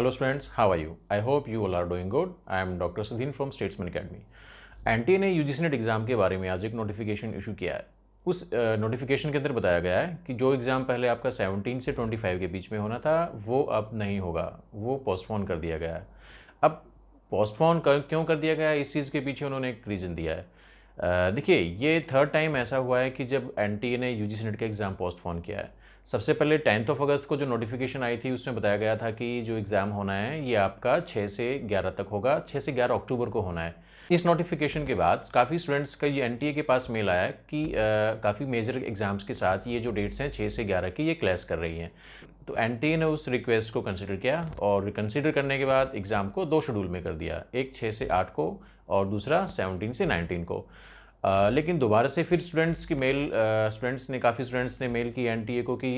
Hello students, how are you? I hope you all are doing good. I am Dr. Sudhin from Statesman Academy. NTA ने UGC net exam के बारे में आज एक notification issue किया है। उस नोटिफिकेशन के अंदर बताया गया है कि जो एग्ज़ाम पहले आपका 17 से 25 के बीच में होना था वो अब नहीं होगा, वो पोस्टपोन कर दिया गया है। अब पोस्टपोन क्यों कर दिया गया है, इस चीज़ के पीछे उन्होंने एक रीज़न दिया है। देखिए, ये थर्ड टाइम ऐसा हुआ है कि जब एनटीए ने यूजीसी नेट का एग्ज़ाम पोस्टपोन किया है। सबसे पहले 10 अगस्त को जो नोटिफिकेशन आई थी उसमें बताया गया था कि जो एग्ज़ाम होना है ये आपका 6 से 11 तक होगा, 6 से 11 अक्टूबर को होना है। इस नोटिफिकेशन के बाद काफ़ी स्टूडेंट्स का ये एनटीए के पास मेल आया कि काफ़ी मेजर एग्ज़ाम्स के साथ ये जो डेट्स हैं 6 से 11 की ये क्लैश कर रही हैं। तो एनटीए ने उस रिक्वेस्ट को कंसिडर किया और कंसिडर करने के बाद एग्ज़ाम को 2 शेड्यूल में कर दिया, एक 6 से 8 को और दूसरा 17 से 19 को। लेकिन दोबारा से फिर काफ़ी स्टूडेंट्स ने मेल की एनटीए को कि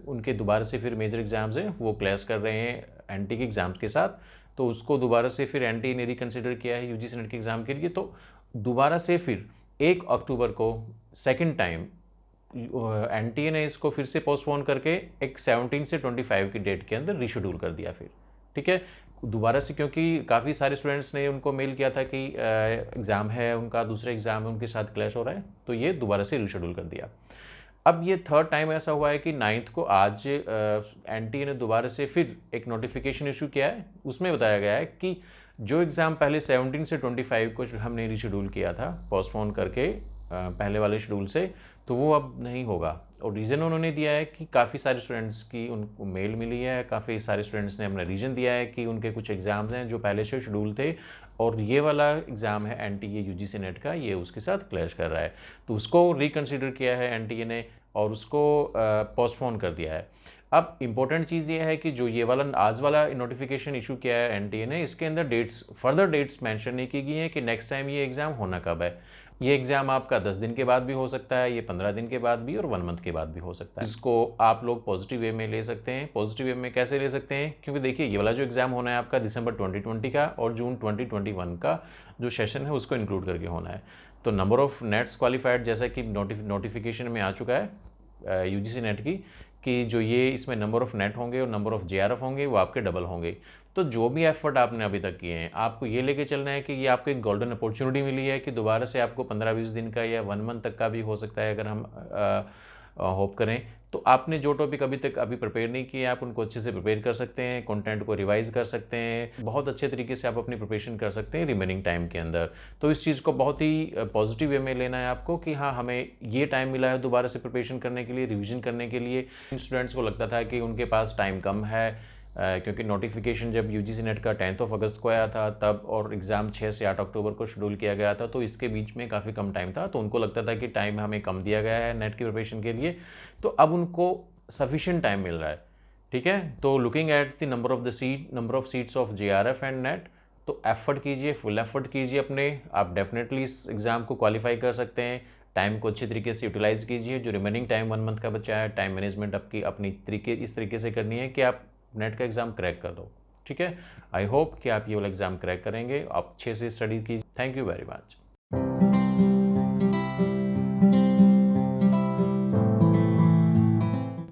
उनके दोबारा से फिर मेजर एग्ज़ाम्स हैं वो क्लैश कर रहे हैं एनटीए के एग्ज़ाम्स के साथ। तो उसको दोबारा से फिर एनटीए ने रिकन्सिडर किया है यूजीसी नेट के एग्ज़ाम के लिए। तो दोबारा से फिर 1 अक्टूबर को सेकंड टाइम एनटीए ने इसको फिर से पोस्टपोन करके एक 17 से 25 की डेट के अंदर रीशेड्यूल कर दिया फिर। ठीक है, दोबारा से, क्योंकि काफ़ी सारे स्टूडेंट्स ने उनको मेल किया था कि एग्ज़ाम है उनका, दूसरा एग्ज़ाम है उनके साथ क्लैश हो रहा है, तो ये दोबारा से रीशेड्यूल कर दिया। अब ये थर्ड टाइम ऐसा हुआ है कि 9 को आज एनटीए ने दोबारा से फिर एक नोटिफिकेशन इशू किया है। उसमें बताया गया है कि जो एग्ज़ाम पहले 17 से 25 को हमने रीशेड्यूल किया था पोस्टपोन करके पहले वाले शेड्यूल से, तो वो अब नहीं होगा। और रीज़न उन्होंने दिया है कि काफ़ी सारे स्टूडेंट्स की उनको मेल मिली है, काफ़ी सारे स्टूडेंट्स ने अपना रीज़न दिया है कि उनके कुछ एग्ज़ाम्स हैं जो पहले से शेड्यूल थे और ये वाला एग्ज़ाम है एनटीए यूजीसी नेट का, ये उसके साथ क्लैश कर रहा है। तो उसको रिकन्सिडर किया है एनटीए ने और उसको पोस्टपोन कर दिया है। अब इम्पोर्टेंट चीज़ ये है कि जो ये वाला आज वाला नोटिफिकेशन इशू किया है एनटीए ने, इसके अंदर फर्दर डेट्स मेंशन नहीं की गई हैं कि नेक्स्ट टाइम ये एग्ज़ाम होना कब है। ये एग्ज़ाम आपका 10 दिन के बाद भी हो सकता है, ये 15 दिन के बाद भी और 1 मंथ के बाद भी हो सकता है। इसको आप लोग पॉजिटिव वे में ले सकते हैं। पॉजिटिव वे में कैसे ले सकते हैं, क्योंकि देखिए ये वाला जो एग्ज़ाम होना है आपका दिसंबर 2020 का और जून 2021 का जो सेशन है उसको इंक्लूड करके होना है। तो नंबर ऑफ़ नेट्स क्वालिफाइड जैसा कि नोटिफिकेशन में आ चुका है यूजीसी नेट की, कि जो ये इसमें नंबर ऑफ़ नेट होंगे और नंबर ऑफ़ जेआरएफ होंगे वो आपके डबल होंगे। तो जो भी एफर्ट आपने अभी तक किए हैं, आपको ये लेके चलना है कि ये आपको एक गोल्डन अपॉर्चुनिटी मिली है कि दोबारा से आपको 15-20 दिन का या 1 मंथ तक का भी हो सकता है अगर हम होप करें। तो आपने जो टॉपिक अभी प्रिपेयर नहीं किए आप उनको अच्छे से प्रिपेयर कर सकते हैं, कंटेंट को रिवाइज कर सकते हैं, बहुत अच्छे तरीके से आप अपनी प्रिपरेशन कर सकते हैं रिमेनिंग टाइम के अंदर। तो इस चीज़ को बहुत ही पॉजिटिव वे में लेना है आपको कि हाँ, हमें ये टाइम मिला है दोबारा से प्रिपरेशन करने के लिए, रिविजन करने के लिए। स्टूडेंट्स को लगता था कि उनके पास टाइम कम है क्योंकि नोटिफिकेशन जब यूजीसी नेट का 10 अगस्त को आया था तब, और एग्ज़ाम 6 से 8 अक्टूबर को शेड्यूल किया गया था, तो इसके बीच में काफ़ी कम टाइम था। तो उनको लगता था कि टाइम हमें कम दिया गया है नेट की प्रिपरेशन के लिए, तो अब उनको सफिशिएंट टाइम मिल रहा है। ठीक है, तो looking at the number of seats of JRF and net, तो एफर्ट कीजिए, फुल एफर्ट कीजिए अपने, आप डेफिनेटली इस एग्ज़ाम को क्वालिफाई कर सकते हैं। टाइम को अच्छे तरीके से यूटिलाइज़ कीजिए। जो रिमेनिंग टाइम 1 मंथ का बचा है, टाइम मैनेजमेंट आपकी इस तरीके से करनी है कि आप नेट का एग्ज़ाम क्रैक कर दो। ठीक है, आई होप कि आप ये वाला एग्ज़ाम क्रैक करेंगे। आप अच्छे से स्टडी कीजिए। Thank you very much.